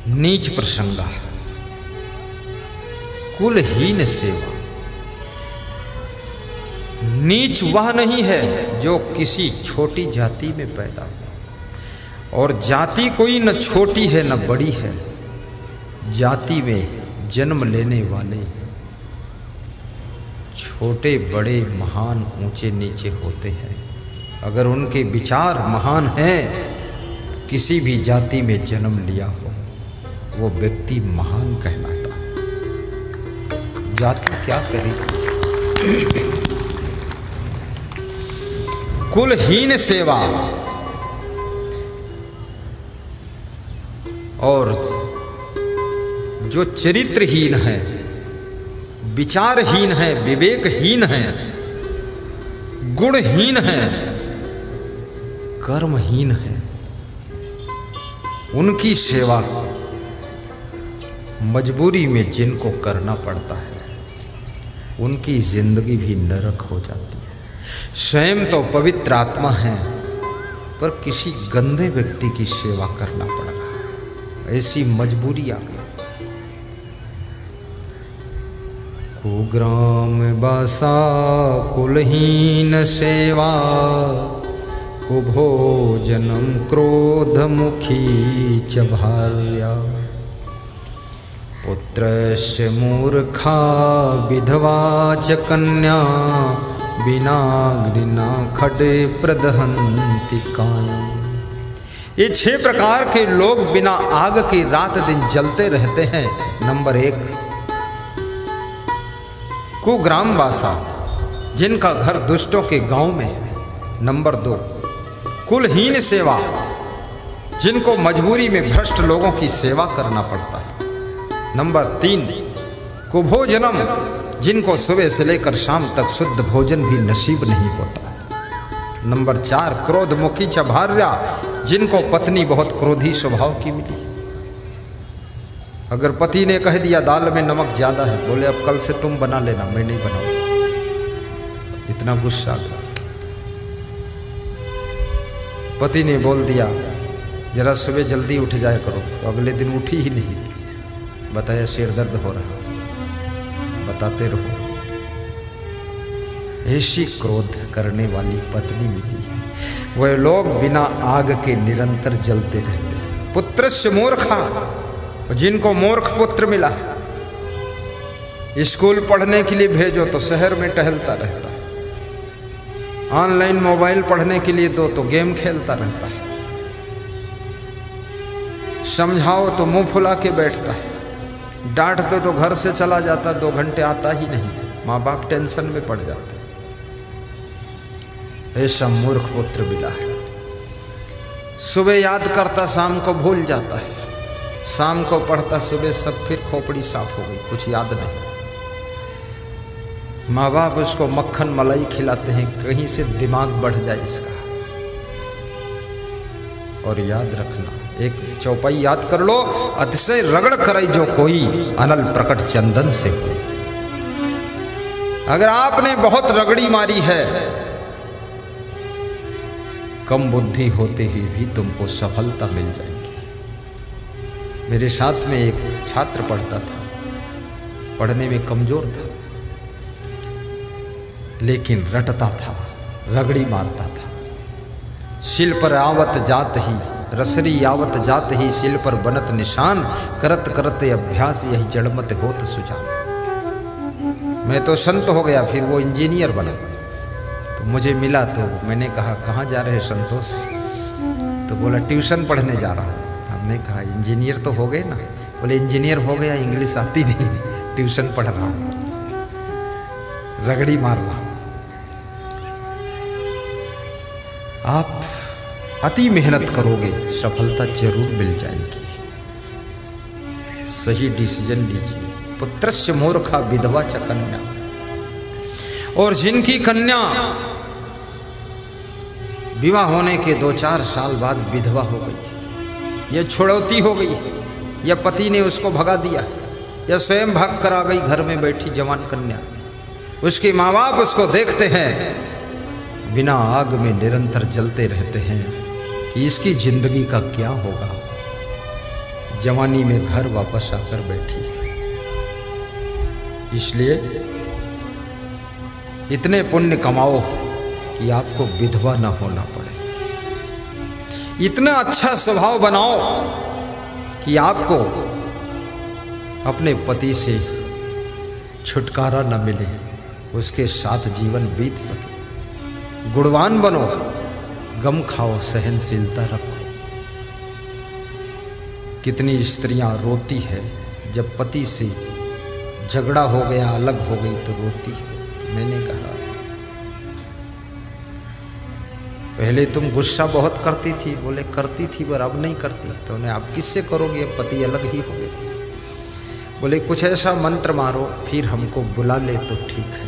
नीच प्रसंगा, कुलहीन सेवा। नीच वह नहीं है जो किसी छोटी जाति में पैदा हुआ, और जाति कोई न छोटी है न बड़ी है, जाति में जन्म लेने वाले छोटे बड़े महान ऊंचे नीचे होते हैं। अगर उनके विचार महान हैं, किसी भी जाति में जन्म लिया हो वो व्यक्ति महान कहलाता। जाति क्या करेगी? कुलहीन सेवा और जो चरित्रहीन है, विचारहीन है, विवेकहीन है, गुणहीन है, कर्महीन है, उनकी सेवा मजबूरी में जिनको करना पड़ता है, उनकी जिंदगी भी नरक हो जाती है। स्वयं तो पवित्र आत्मा है, पर किसी गंदे व्यक्ति की सेवा करना पड़ रहा है, ऐसी मजबूरी आ गई। कुग्राम बासा कुलहीन सेवा, कुभोजनम क्रोधमुखी च भार्या, पुत्रस्य मूर्खा विधवा च कन्या, बिना घृणा खडे प्रदहन्ति कायम्। ये 6 प्रकार के लोग बिना आग के रात दिन जलते रहते हैं। नंबर 1, कुग्रामवासा, जिनका घर दुष्टों के गांव में है। नंबर 2, कुलहीन सेवा, जिनको मजबूरी में भ्रष्ट लोगों की सेवा करना पड़ता है। नंबर 3, कुभोजनम, जिनको सुबह से लेकर शाम तक शुद्ध भोजन भी नसीब नहीं होता। नंबर 4, क्रोधमुखी च भार्या, जिनको पत्नी बहुत क्रोधी स्वभाव की मिली। अगर पति ने कह दिया दाल में नमक ज्यादा है, बोले अब कल से तुम बना लेना, मैं नहीं बनाऊंगा, इतना गुस्सा आ गया। पति ने बोल दिया जरा सुबह जल्दी उठ जाया करो, तो अगले दिन उठी ही नहीं, बताया सिर दर्द हो रहा, बताते रहो। ऐसी क्रोध करने वाली पत्नी मिली है। वह लोग बिना आग के निरंतर जलते रहते। पुत्रस्य मूर्खा, जिनको मूर्ख पुत्र मिला, स्कूल पढ़ने के लिए भेजो तो शहर में टहलता रहता है, ऑनलाइन मोबाइल पढ़ने के लिए दो तो गेम खेलता रहता है, समझाओ तो मुंह फुला के बैठता है, डांट दो तो घर से चला जाता, 2 घंटे आता ही नहीं, माँ बाप टेंशन में पड़ जाते। ऐसा मूर्ख पुत्र मिला है। सुबह याद करता, शाम को भूल जाता है, शाम को पढ़ता, सुबह सब फिर खोपड़ी साफ हो गई, कुछ याद नहीं। माँ बाप उसको मक्खन मलाई खिलाते हैं, कहीं से दिमाग बढ़ जाए इसका। और याद रखना, एक चौपाई याद कर लो, अतिशय रगड़ करे जो कोई, अनल प्रकट चंदन से हो। अगर आपने बहुत रगड़ी मारी है, कम बुद्धि होते ही भी तुमको सफलता मिल जाएगी। मेरे साथ में एक छात्र पढ़ता था, पढ़ने में कमजोर था, लेकिन रटता था, रगड़ी मारता था। शिल पर आवत जात ही, रसरी यावत जात ही, शिल पर बनत निशान, करत करत अभ्यास यही जड़मत होत सुजान। मैं तो संत हो गया, फिर वो इंजीनियर बना। तो मुझे मिला तो मैंने कहा कहाँ जा रहे संतोष? तो बोला ट्यूशन पढ़ने जा रहा हूँ। हमने कहा इंजीनियर तो हो गए ना? बोले इंजीनियर हो गया, इंग्लिश आती नहीं, ट्यूशन पढ़ रहा हूँ, रगड़ी मार रहा हूँ। आप अति मेहनत करोगे, सफलता जरूर मिल जाएगी। सही डिसीजन लीजिए। पुत्रस्य मूर्खा विधवा च कन्या, और जिनकी कन्या विवाह होने के 2-4 साल बाद विधवा हो गई, या छुड़ौती हो गई, या पति ने उसको भगा दिया, या स्वयं भाग कर आ गई घर में बैठी जवान कन्या, उसके माँ बाप उसको देखते हैं बिना आग में निरंतर जलते रहते हैं कि इसकी जिंदगी का क्या होगा। जवानी में घर वापस आकर बैठी। इसलिए इतने पुण्य कमाओ कि आपको विधवा ना होना पड़े, इतना अच्छा स्वभाव बनाओ कि आपको अपने पति से छुटकारा न मिले, उसके साथ जीवन बीत सके। गुणवान बनो, गम खाओ, सहनशीलता रखो। कितनी स्त्रियां रोती है जब पति से झगड़ा हो गया, अलग हो गई तो रोती है। मैंने कहा पहले तुम गुस्सा बहुत करती थी। बोले करती थी पर अब नहीं करती। तो उन्हें आप किससे करोगे, अब पति अलग ही हो गए। बोले कुछ ऐसा मंत्र मारो फिर हमको बुला ले तो ठीक है।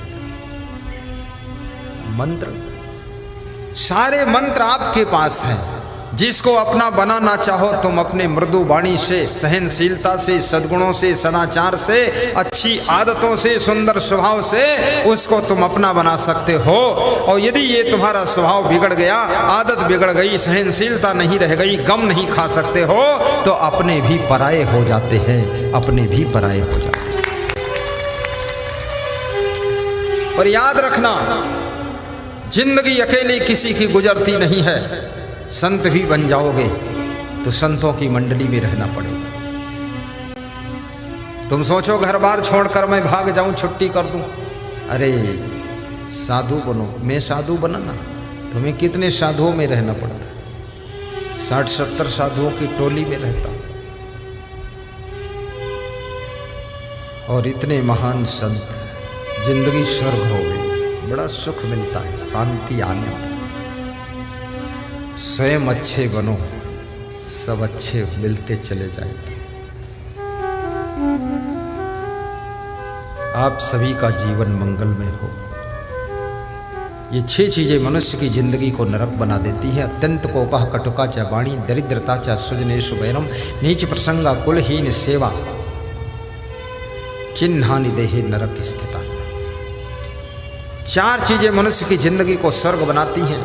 मंत्र, सारे मंत्र आपके पास हैं। जिसको अपना बनाना चाहो तुम अपने मृदु वाणी से, सहनशीलता से, सद्गुणों से, सदाचार से, अच्छी आदतों से, सुंदर स्वभाव से उसको तुम अपना बना सकते हो। और यदि ये तुम्हारा स्वभाव बिगड़ गया, आदत बिगड़ गई, सहनशीलता नहीं रह गई, गम नहीं खा सकते हो, तो अपने भी पराये हो जाते हैं, अपने भी पराये हो जाते हैं। पर याद रखना, जिंदगी अकेली किसी की गुजरती नहीं है। संत भी बन जाओगे तो संतों की मंडली में रहना पड़ेगा। तुम सोचो घर बार छोड़कर मैं भाग जाऊं, छुट्टी कर दूं। अरे साधु बनो। मैं साधु बना ना, तुम्हें कितने साधुओं में रहना पड़ता है। 60-70 साधुओं की टोली में रहता हूं। और इतने महान संत, जिंदगी स्वर्ग हो गई, बड़ा सुख मिलता है, शांति, आनंद। स्वयं अच्छे बनो, सब अच्छे मिलते चले जाएंगे। आप सभी का जीवन मंगलमय हो। ये 6 चीजें मनुष्य की जिंदगी को नरक बना देती हैं। अत्यंत कोपः कटुका च वाणी, दरिद्रता च सुजनेषु वैरम, नीच प्रसंगा कुलहीन सेवा, चिन्हानि देहे नरक स्थिता। 4 चीजें मनुष्य की जिंदगी को स्वर्ग बनाती हैं।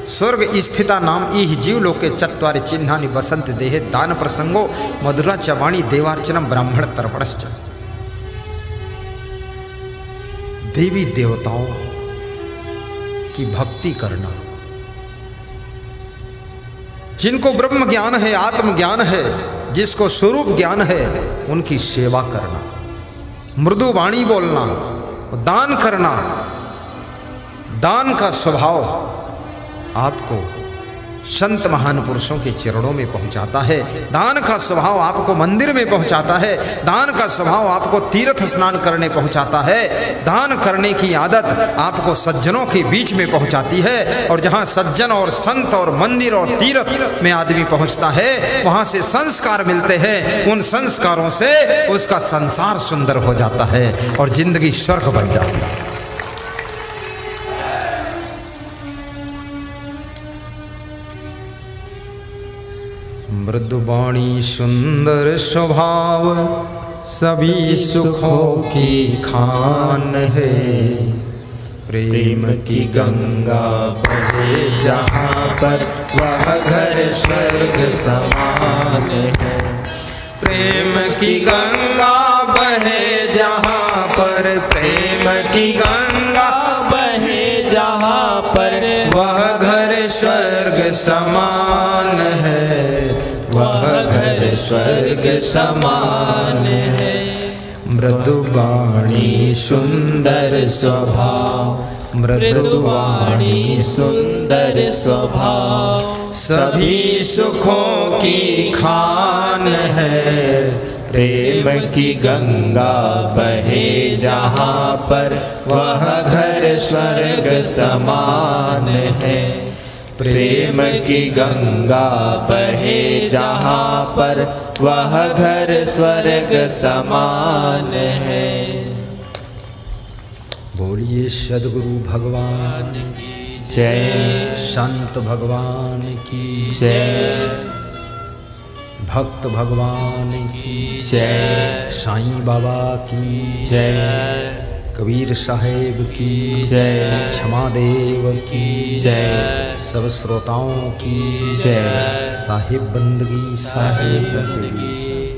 स्वर्ग स्थिता नाम इह जीवलोके चत्वारि चिन्हानि बसंत देहे, दान प्रसंगो मधुरा च वाणी, देवार्चनम ब्राह्मण तर्पणश्च। देवी देवताओं की भक्ति करना, जिनको ब्रह्म ज्ञान है, आत्म ज्ञान है, जिसको स्वरूप ज्ञान है, उनकी सेवा करना, मृदु वाणी बोलना, दान करना। दान का स्वभाव आपको संत महान पुरुषों के चरणों में पहुंचाता है। दान का स्वभाव आपको मंदिर में पहुंचाता है। दान का स्वभाव आपको तीर्थ स्नान करने पहुंचाता है। दान करने की आदत आपको सज्जनों के बीच में पहुंचाती है। और जहां सज्जन और संत और मंदिर और तीर्थ में आदमी पहुंचता है, वहां से संस्कार मिलते हैं। उन संस्कारों से उसका संसार सुंदर हो जाता है और जिंदगी स्वर्ग बन जाती है। मृदुवाणी सुंदर स्वभाव सभी सुखों की खान है। प्रेम की गंगा बहे जहाँ पर वह घर स्वर्ग समान है। प्रेम की गंगा बहे जहाँ पर, प्रेम की गंगा बहे जहाँ पर वह घर स्वर्ग समान है, वह घर स्वर्ग समान है। मृदुवाणी सुंदर स्वभाव, मृदुवाणी सुंदर स्वभाव सभी सुखों की खान है। प्रेम की गंगा बहे जहाँ पर वह घर स्वर्ग समान है। प्रेम की गंगा बहे जहाँ पर वह घर स्वर्ग समान है। बोलिए सद्गुरु भगवान की जय, संत भगवान की जय, भक्त भगवान की जय, साईं बाबा की जय, कबीर साहेब की जय, क्षमादेव की जय, सब श्रोताओं की जय, साहिब बंदगी, साहिब बंदगी।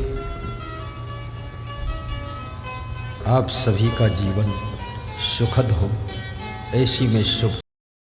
आप सभी का जीवन सुखद हो, ऐसी में शुभ